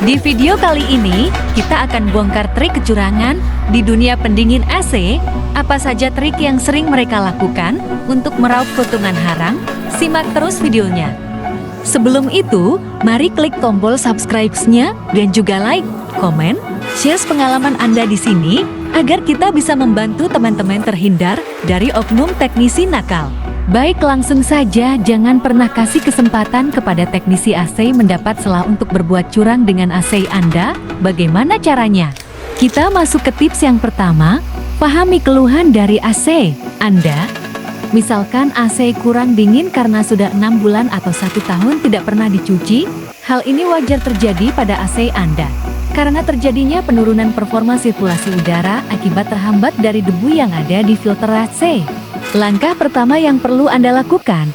Di video kali ini, kita akan bongkar trik kecurangan di dunia pendingin AC. Apa saja trik yang sering mereka lakukan untuk meraup keuntungan harang? Simak terus videonya. Sebelum itu, mari klik tombol subscribe-nya dan juga like, komen, share pengalaman Anda di sini agar kita bisa membantu teman-teman terhindar dari oknum teknisi nakal. Baik, langsung saja, jangan pernah kasih kesempatan kepada teknisi AC mendapat celah untuk berbuat curang dengan AC Anda. Bagaimana caranya? Kita masuk ke tips yang pertama, pahami keluhan dari AC Anda. Misalkan AC kurang dingin karena sudah 6 bulan atau 1 tahun tidak pernah dicuci. Hal ini wajar terjadi pada AC Anda karena terjadinya penurunan performa sirkulasi udara akibat terhambat dari debu yang ada di filter AC. Langkah pertama yang perlu Anda lakukan,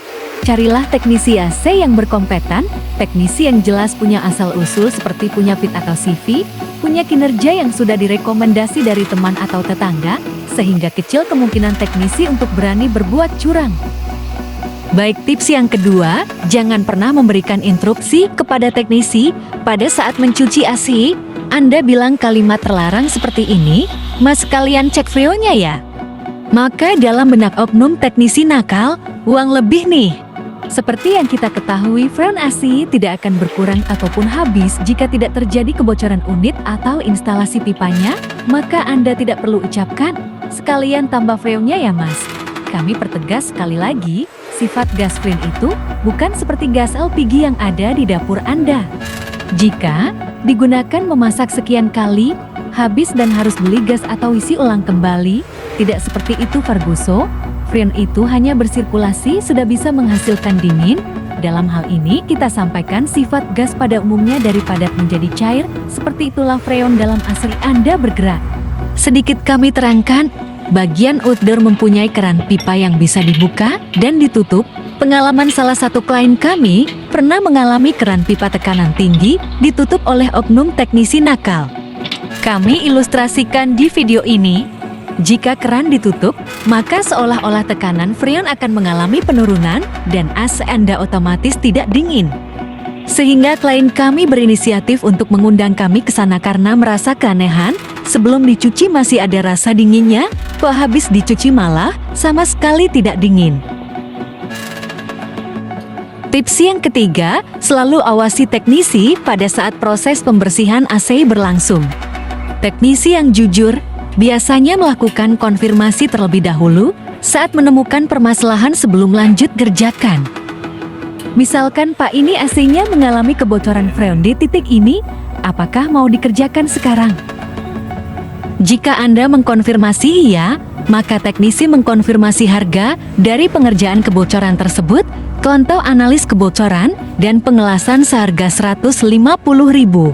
carilah teknisi AC yang berkompeten, teknisi yang jelas punya asal-usul seperti punya fit atau CV, punya kinerja yang sudah direkomendasi dari teman atau tetangga, sehingga kecil kemungkinan teknisi untuk berani berbuat curang. Baik, tips yang kedua, jangan pernah memberikan instruksi kepada teknisi pada saat mencuci AC. Anda bilang kalimat terlarang seperti ini, "Mas, kalian cek freonnya ya?" Maka dalam benak oknum teknisi nakal, uang lebih nih. Seperti yang kita ketahui, freon AC tidak akan berkurang ataupun habis jika tidak terjadi kebocoran unit atau instalasi pipanya, maka Anda tidak perlu ucapkan, "Sekalian tambah freonnya ya mas." Kami pertegas sekali lagi, sifat gas freon itu bukan seperti gas LPG yang ada di dapur Anda. Jika digunakan memasak sekian kali, habis dan harus beli gas atau isi ulang kembali, tidak seperti itu Ferguson. Freon itu hanya bersirkulasi sudah bisa menghasilkan dingin. Dalam hal ini kita sampaikan sifat gas pada umumnya dari padat menjadi cair, seperti itulah freon dalam AC Anda bergerak. Sedikit kami terangkan, bagian outdoor mempunyai keran pipa yang bisa dibuka dan ditutup. Pengalaman salah satu klien kami pernah mengalami keran pipa tekanan tinggi ditutup oleh oknum teknisi nakal. Kami ilustrasikan di video ini. Jika keran ditutup, maka seolah-olah tekanan freon akan mengalami penurunan dan AC Anda otomatis tidak dingin. Sehingga klien kami berinisiatif untuk mengundang kami ke sana karena merasa keanehan, sebelum dicuci masih ada rasa dinginnya, kok habis dicuci malah sama sekali tidak dingin. Tips yang ketiga, selalu awasi teknisi pada saat proses pembersihan AC berlangsung. Teknisi yang jujur biasanya melakukan konfirmasi terlebih dahulu saat menemukan permasalahan sebelum lanjut kerjakan. Misalkan, "Pak, ini AC-nya mengalami kebocoran freon di titik ini, apakah mau dikerjakan sekarang?" Jika Anda mengkonfirmasi iya, maka teknisi mengkonfirmasi harga dari pengerjaan kebocoran tersebut, contoh analis kebocoran dan pengelasan seharga 150.000.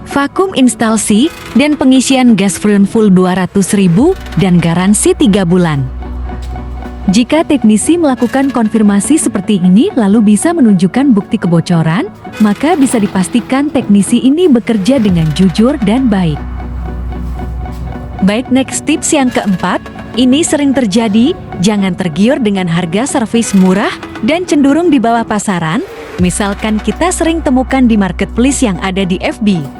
Vakum instalasi dan pengisian gas freon full 200.000 dan garansi 3 bulan. Jika teknisi melakukan konfirmasi seperti ini lalu bisa menunjukkan bukti kebocoran, maka bisa dipastikan teknisi ini bekerja dengan jujur dan baik. Baik, next tips yang keempat, ini sering terjadi, jangan tergiur dengan harga servis murah dan cenderung di bawah pasaran. Misalkan kita sering temukan di marketplace yang ada di FB.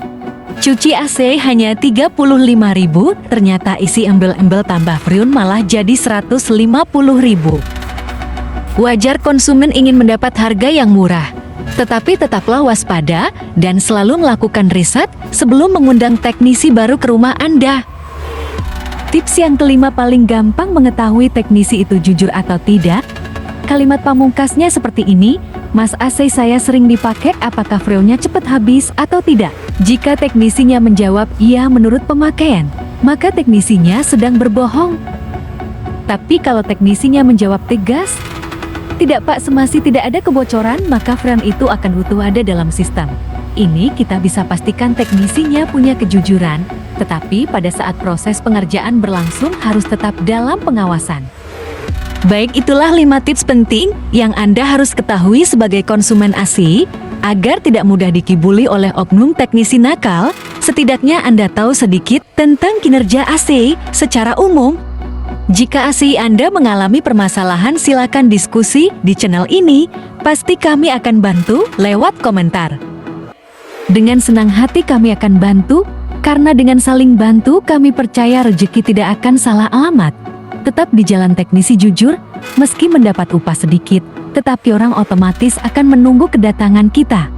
Cuci AC hanya 35.000, ternyata isi embel-embel tambah freon malah jadi 150.000. Wajar konsumen ingin mendapat harga yang murah, tetapi tetaplah waspada dan selalu melakukan riset sebelum mengundang teknisi baru ke rumah Anda. Tips yang kelima paling gampang mengetahui teknisi itu jujur atau tidak. Kalimat pamungkasnya seperti ini, "Mas, AC saya sering dipakai, apakah freonnya cepat habis atau tidak?" Jika teknisinya menjawab iya menurut pemakaian, maka teknisinya sedang berbohong. Tapi kalau teknisinya menjawab tegas, "Tidak Pak, semasi tidak ada kebocoran," maka freon itu akan utuh ada dalam sistem. Ini kita bisa pastikan teknisinya punya kejujuran, tetapi pada saat proses pengerjaan berlangsung harus tetap dalam pengawasan. Baik, itulah 5 tips penting yang Anda harus ketahui sebagai konsumen AC, agar tidak mudah dikibuli oleh oknum teknisi nakal. Setidaknya Anda tahu sedikit tentang kinerja AC secara umum. Jika AC Anda mengalami permasalahan, silakan diskusi di channel ini. Pasti kami akan bantu lewat komentar. Dengan senang hati kami akan bantu, karena dengan saling bantu kami percaya rezeki tidak akan salah alamat. Tetap di jalan teknisi jujur, meski mendapat upah sedikit, tetapi orang otomatis akan menunggu kedatangan kita.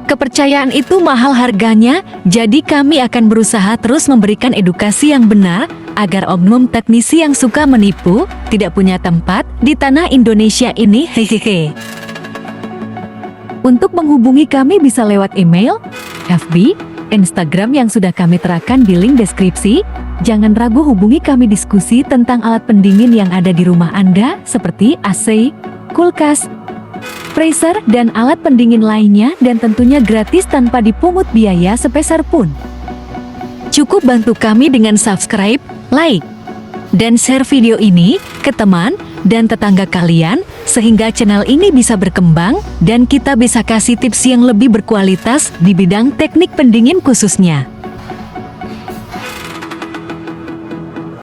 Kepercayaan itu mahal harganya, jadi kami akan berusaha terus memberikan edukasi yang benar, agar oknum teknisi yang suka menipu, tidak punya tempat di tanah Indonesia ini, hehehe. Untuk menghubungi kami bisa lewat email, FB, Instagram yang sudah kami terakan di link deskripsi. Jangan ragu hubungi kami diskusi tentang alat pendingin yang ada di rumah Anda seperti AC, kulkas, freezer, dan alat pendingin lainnya dan tentunya gratis tanpa dipungut biaya sepeser pun. Cukup bantu kami dengan subscribe, like, dan share video ini ke teman dan tetangga kalian sehingga channel ini bisa berkembang dan kita bisa kasih tips yang lebih berkualitas di bidang teknik pendingin khususnya.